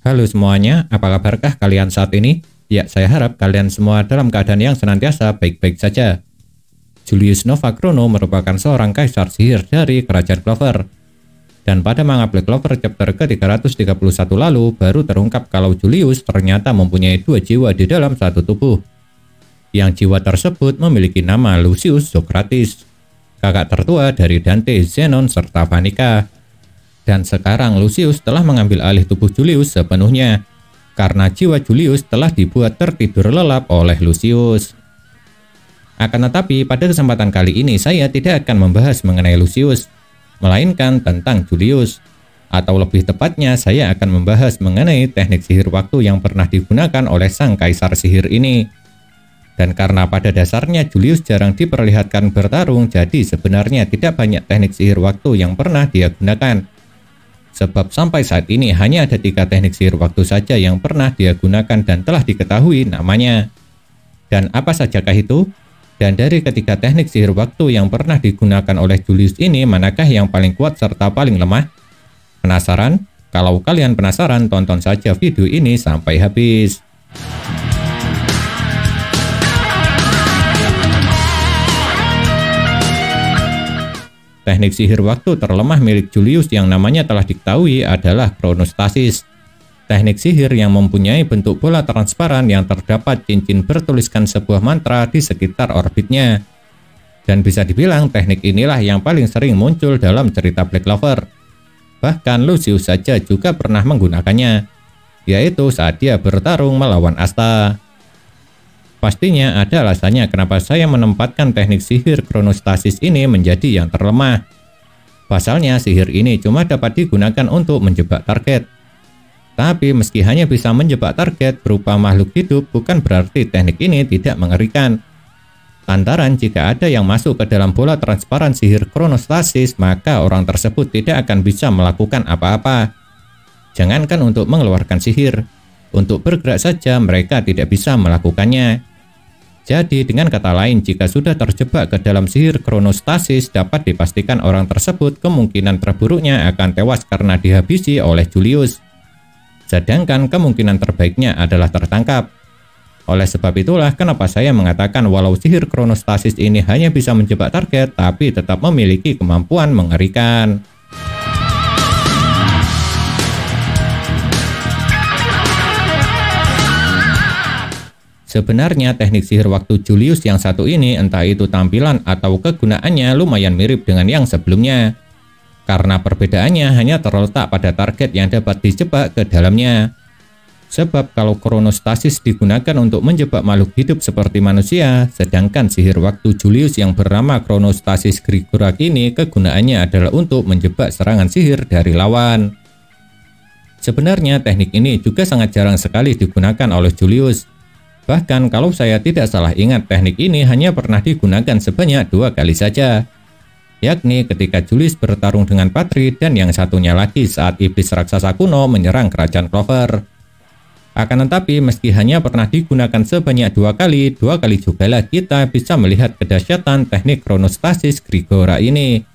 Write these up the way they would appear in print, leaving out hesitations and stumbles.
Halo semuanya, apa kabarkah kalian saat ini? Ya, saya harap kalian semua dalam keadaan yang senantiasa baik-baik saja. Julius Novachrono merupakan seorang kaisar sihir dari Kerajaan Clover. Dan pada manga Black Clover chapter ke-331 lalu, baru terungkap kalau Julius ternyata mempunyai dua jiwa di dalam satu tubuh. Yang jiwa tersebut memiliki nama Lucius Socrates, kakak tertua dari Dante, Zenon, serta Vanica. Dan sekarang Lucius telah mengambil alih tubuh Julius sepenuhnya, karena jiwa Julius telah dibuat tertidur lelap oleh Lucius. Akan tetapi pada kesempatan kali ini saya tidak akan membahas mengenai Lucius, melainkan tentang Julius. Atau lebih tepatnya saya akan membahas mengenai teknik sihir waktu yang pernah digunakan oleh sang kaisar sihir ini. Dan karena pada dasarnya Julius jarang diperlihatkan bertarung, jadi sebenarnya tidak banyak teknik sihir waktu yang pernah dia gunakan. Sebab sampai saat ini hanya ada 3 teknik sihir waktu saja yang pernah dia gunakan dan telah diketahui namanya. Dan apa sajakah itu? Dan dari ketiga teknik sihir waktu yang pernah digunakan oleh Julius ini, manakah yang paling kuat serta paling lemah? Penasaran? Kalau kalian penasaran, tonton saja video ini sampai habis. Teknik sihir waktu terlemah milik Julius yang namanya telah diketahui adalah kronostasis. Teknik sihir yang mempunyai bentuk bola transparan yang terdapat cincin bertuliskan sebuah mantra di sekitar orbitnya. Dan bisa dibilang teknik inilah yang paling sering muncul dalam cerita Black Clover. Bahkan Lucius saja juga pernah menggunakannya, yaitu saat dia bertarung melawan Asta. Pastinya ada alasannya kenapa saya menempatkan teknik sihir kronostasis ini menjadi yang terlemah. Pasalnya sihir ini cuma dapat digunakan untuk menjebak target. Tapi meski hanya bisa menjebak target berupa makhluk hidup, bukan berarti teknik ini tidak mengerikan. Lantaran jika ada yang masuk ke dalam bola transparan sihir kronostasis, maka orang tersebut tidak akan bisa melakukan apa-apa. Jangankan untuk mengeluarkan sihir, untuk bergerak saja mereka tidak bisa melakukannya. Jadi dengan kata lain, jika sudah terjebak ke dalam sihir kronostasis, dapat dipastikan orang tersebut kemungkinan terburuknya akan tewas karena dihabisi oleh Julius. Sedangkan kemungkinan terbaiknya adalah tertangkap. Oleh sebab itulah kenapa saya mengatakan walau sihir kronostasis ini hanya bisa menjebak target, tapi tetap memiliki kemampuan mengerikan. Sebenarnya teknik sihir waktu Julius yang satu ini, entah itu tampilan atau kegunaannya, lumayan mirip dengan yang sebelumnya. Karena perbedaannya hanya terletak pada target yang dapat dijebak ke dalamnya. Sebab kalau kronostasis digunakan untuk menjebak makhluk hidup seperti manusia, sedangkan sihir waktu Julius yang bernama kronostasis Grigorak ini kegunaannya adalah untuk menjebak serangan sihir dari lawan. Sebenarnya teknik ini juga sangat jarang sekali digunakan oleh Julius. Bahkan kalau saya tidak salah ingat, teknik ini hanya pernah digunakan sebanyak 2 kali saja. Yakni ketika Julius bertarung dengan Patri dan yang satunya lagi saat iblis raksasa kuno menyerang kerajaan Clover. Akan tetapi meski hanya pernah digunakan sebanyak 2 kali jugalah kita bisa melihat kedahsyatan teknik kronostasis Grigorak ini.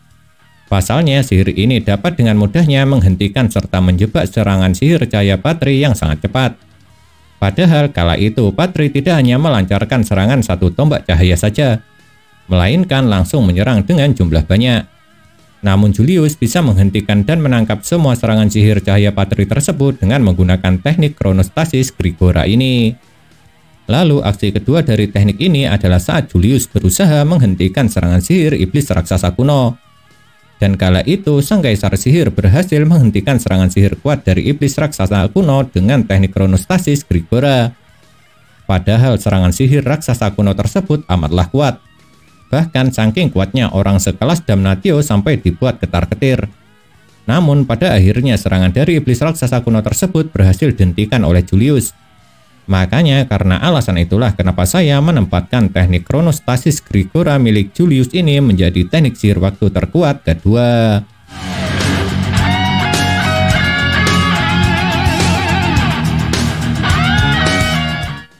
Pasalnya sihir ini dapat dengan mudahnya menghentikan serta menjebak serangan sihir cahaya Patri yang sangat cepat. Padahal kala itu Patri tidak hanya melancarkan serangan satu tombak cahaya saja, melainkan langsung menyerang dengan jumlah banyak. Namun Julius bisa menghentikan dan menangkap semua serangan sihir cahaya Patri tersebut dengan menggunakan teknik kronostasis Grigorak ini. Lalu aksi kedua dari teknik ini adalah saat Julius berusaha menghentikan serangan sihir iblis raksasa kuno. Dan kala itu sang kaisar sihir berhasil menghentikan serangan sihir kuat dari iblis raksasa kuno dengan teknik kronostasis Grigorak. Padahal serangan sihir raksasa kuno tersebut amatlah kuat. Bahkan saking kuatnya orang sekelas Damnatio sampai dibuat ketar-ketir. Namun pada akhirnya serangan dari iblis raksasa kuno tersebut berhasil dihentikan oleh Julius. Makanya karena alasan itulah kenapa saya menempatkan teknik kronostasis Grigorak milik Julius ini menjadi teknik sihir waktu terkuat kedua.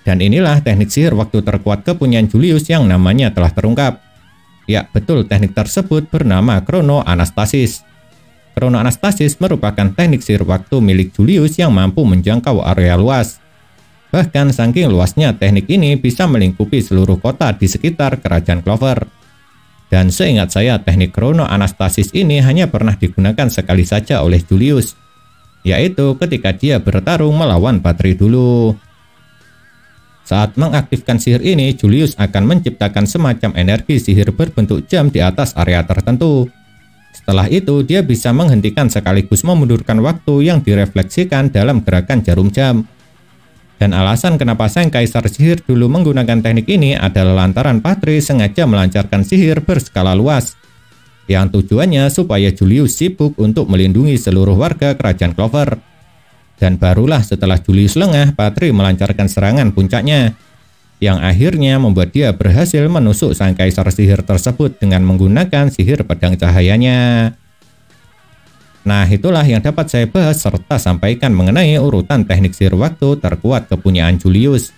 Dan inilah teknik sihir waktu terkuat kepunyaan Julius yang namanya telah terungkap. Ya betul, teknik tersebut bernama Kronoanastasis. chronoanastasis merupakan teknik sihir waktu milik Julius yang mampu menjangkau area luas. Bahkan saking luasnya teknik ini bisa melingkupi seluruh kota di sekitar kerajaan Clover. Dan seingat saya teknik chronoanastasis ini hanya pernah digunakan sekali saja oleh Julius, yaitu ketika dia bertarung melawan Patri dulu. Saat mengaktifkan sihir ini, Julius akan menciptakan semacam energi sihir berbentuk jam di atas area tertentu. Setelah itu, dia bisa menghentikan sekaligus memundurkan waktu yang direfleksikan dalam gerakan jarum jam. Dan alasan kenapa sang kaisar sihir dulu menggunakan teknik ini adalah lantaran Patri sengaja melancarkan sihir berskala luas, yang tujuannya supaya Julius sibuk untuk melindungi seluruh warga kerajaan Clover. Dan barulah setelah Julius lengah, Patri melancarkan serangan puncaknya, yang akhirnya membuat dia berhasil menusuk sang kaisar sihir tersebut dengan menggunakan sihir pedang cahayanya. Nah, itulah yang dapat saya bahas serta sampaikan mengenai urutan teknik sihir waktu terkuat kepunyaan Julius.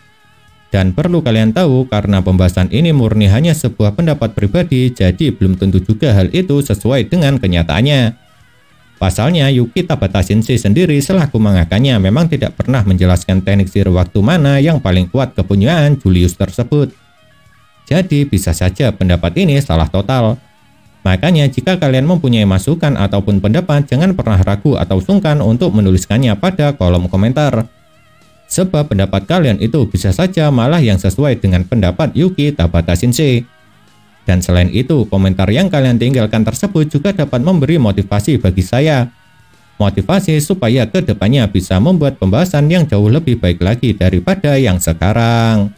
Dan perlu kalian tahu, karena pembahasan ini murni hanya sebuah pendapat pribadi, jadi belum tentu juga hal itu sesuai dengan kenyataannya. Pasalnya, Yuki Tabata Sensei sendiri selaku mangakanya memang tidak pernah menjelaskan teknik sihir waktu mana yang paling kuat kepunyaan Julius tersebut. Jadi bisa saja pendapat ini salah total. Makanya jika kalian mempunyai masukan ataupun pendapat, jangan pernah ragu atau sungkan untuk menuliskannya pada kolom komentar. Sebab pendapat kalian itu bisa saja malah yang sesuai dengan pendapat Yuki Tabata Sensei. Dan selain itu, komentar yang kalian tinggalkan tersebut juga dapat memberi motivasi bagi saya. Motivasi supaya kedepannya bisa membuat pembahasan yang jauh lebih baik lagi daripada yang sekarang.